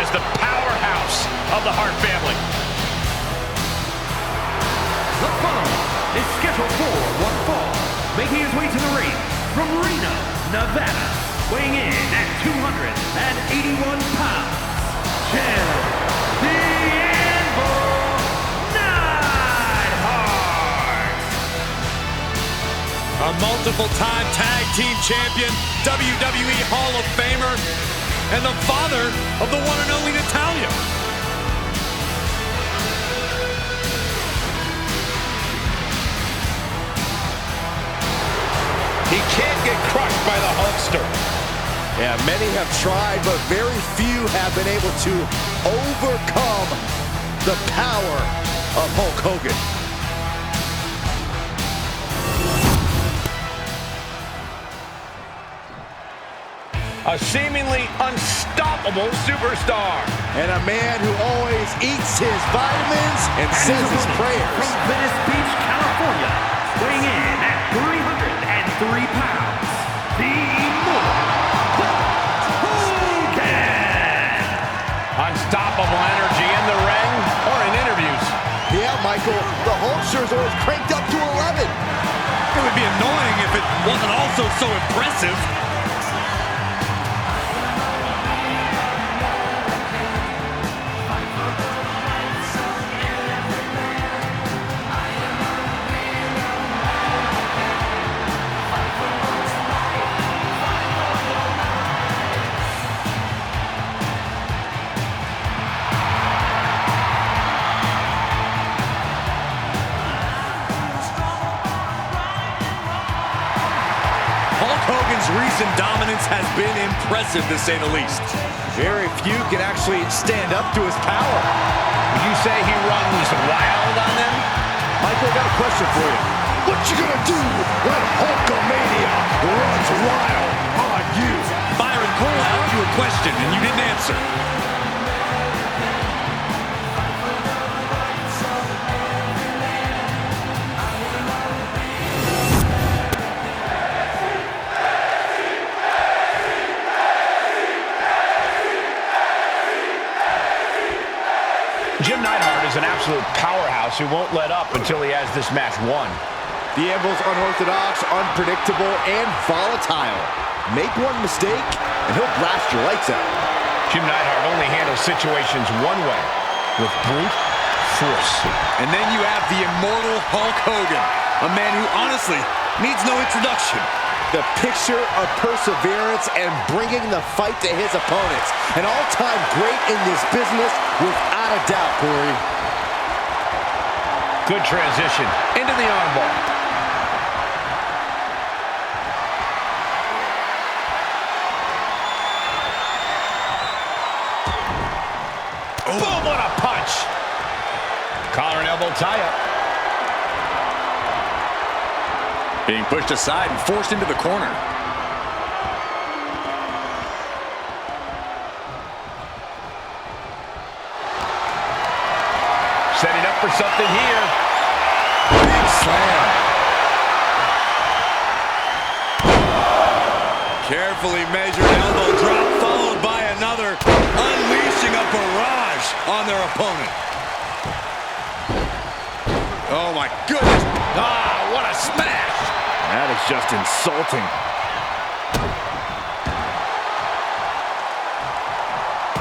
is the powerhouse of the Hart family. The following is scheduled for one fall, making his way to the ring from Reno, Nevada, weighing in at 281 pounds, Jim the Anvil Neidhart. A multiple-time tag team champion, WWE Hall of Famer, and the father of the one and only Natalya. He can't get crushed by the Hulkster. Yeah, many have tried, but very few have been able to overcome the power of Hulk Hogan. A seemingly unstoppable superstar. And a man who always eats his vitamins and says his prayers. From Venice Beach, California, weighing in at 303 pounds, the Immortal Hogan. Unstoppable energy in the ring or in interviews. Yeah, Michael, the Hulkster's always cranked up to 11. It would be annoying if it wasn't also so impressive. Hogan's recent dominance has been impressive, to say the least. Very few can actually stand up to his power. Would you say he runs wild on them? Michael, I got a question for you. What you gonna do when Hulkamania runs wild on you? Byron Cole asked you a question, and you didn't answer. Jim Neidhart is an absolute powerhouse who won't let up until he has this match won. The Anvil's unorthodox, unpredictable, and volatile. Make one mistake, and he'll blast your lights out. Jim Neidhart only handles situations one way, with brute force. And then you have the immortal Hulk Hogan, a man who honestly needs no introduction. The picture of perseverance and bringing the fight to his opponents. An all-time great in this business, without a doubt, Corey. Good transition into the armbar. Oh. Boom, what a punch. Collar and elbow tie-up. Being pushed aside and forced into the corner. Setting up for something here. Big slam. Carefully measured elbow drop followed by another, unleashing a barrage on their opponent. Oh my goodness. Ah, what a smash. That is just insulting.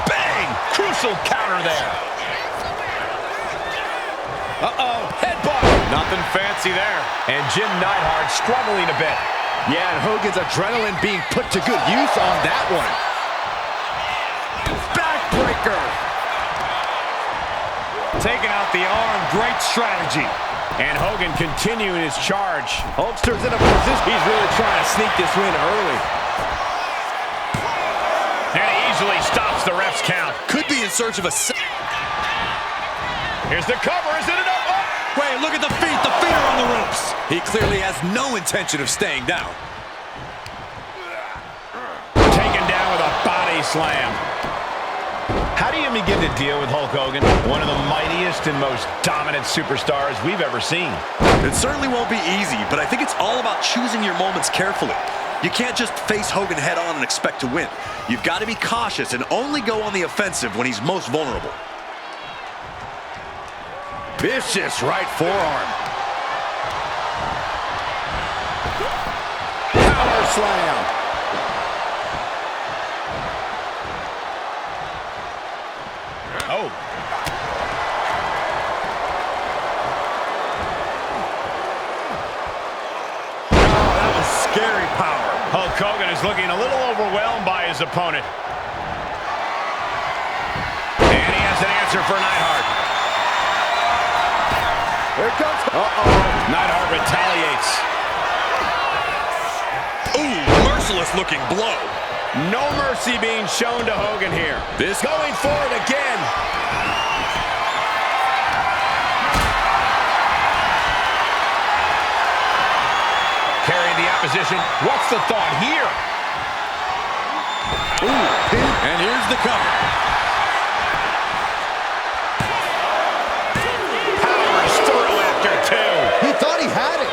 Bang! Crucial counter there. Uh-oh, headbutt. Nothing fancy there. And Jim Neidhart struggling a bit. Yeah, and Hogan's adrenaline being put to good use on that one. Backbreaker. Taking out the arm, great strategy. And Hogan continuing his charge. Hulkster's in a position. He's really trying to sneak this win early. And he easily stops the ref's count. Could be in search of a... Here's the cover, is it enough? Oh! Wait, look at the feet are on the ropes. He clearly has no intention of staying down. Taken down with a body slam. How do you begin to deal with Hulk Hogan? One of the mightiest and most dominant superstars we've ever seen. It certainly won't be easy, but I think it's all about choosing your moments carefully. You can't just face Hogan head-on and expect to win. You've got to be cautious and only go on the offensive when he's most vulnerable. Vicious right forearm. Power slam. Oh. That was scary power. Hulk Hogan is looking a little overwhelmed by his opponent. And he has an answer for Neidhart. Here it comes. Uh-oh. Neidhart retaliates. Ooh, merciless looking blow. No mercy being shown to Hogan here. This going forward again. Carrying the opposition. What's the thought here? Ooh, and here's the cover. Powers through after two. He thought he had it.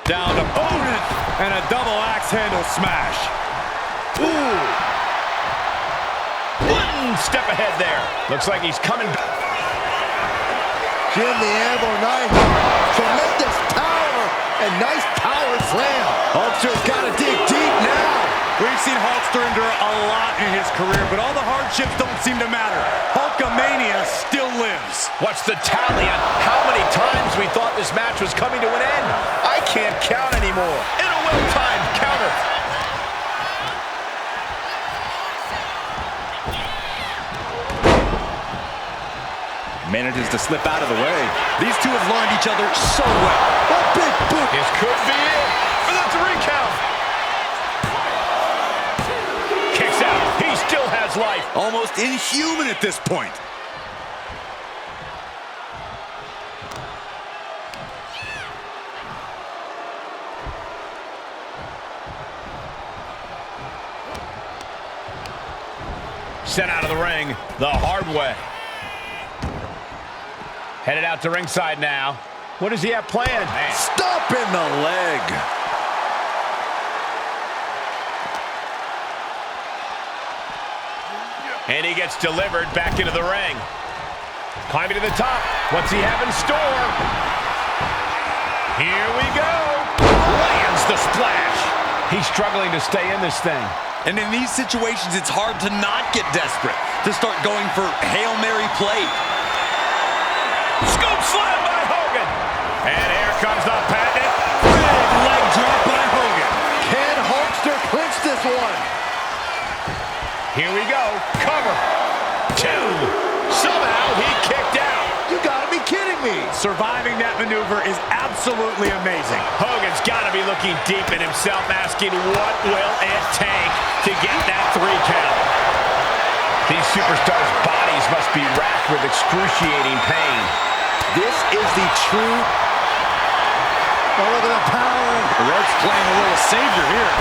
Down to opponent and a double axe handle smash. Ooh. One step ahead there. Looks like he's coming back. Jim the Anvil Neidhart. Tremendous power and nice power slam. Hulkster's got to dig deep now. We've seen Hulkster endure a lot in his career, but all the hardships don't seem to matter. Hulkamania still lives. What's the tally on how many times we thought this match was coming to an end? I can't count anymore. In a well-timed counter. Manages to slip out of the way. These two have learned each other so well. A big boot. This could be it for the 3 count. Kicks out. He still has life. Almost inhuman at this point. Sent out of the ring the hard way. Headed out to ringside now. What does he have planned? Man. Stop in the leg. And he gets delivered back into the ring. Climbing to the top. What's he have in store? Here we go. Lands the splash. He's struggling to stay in this thing. And in these situations, it's hard to not get desperate, to start going for Hail Mary play. Scoop slam by Hogan. And here comes the patent. Big leg drop by Hogan. Can Hulkster clinch this one? Here we go. Cover. 2. Somehow he kicked out. You gotta be kidding me. Surviving that maneuver is absolutely amazing. Hogan's got to be looking deep in himself, asking what will it take to get that 3 count. These superstars' bodies must be racked with excruciating pain. This is the true. Oh, look at the power. The Red's playing a little savior here.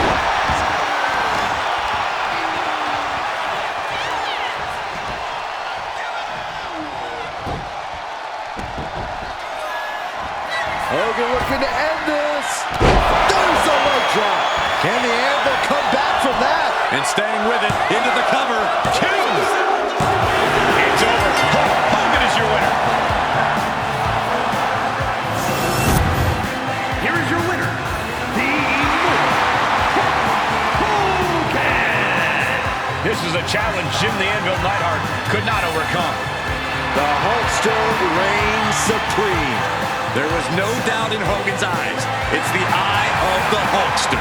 Hogan looking to end this. There's the leg drop. Can the Anvil come back from that? And staying with it, into the cover. 2. It's over. Hogan is your winner. Here is your winner, the Immortal Hogan. This is a challenge Jim the Anvil Neidhart could not overcome. The Hulkster reigns supreme. There was no doubt in Hogan's eyes. It's the eye of the Hulkster.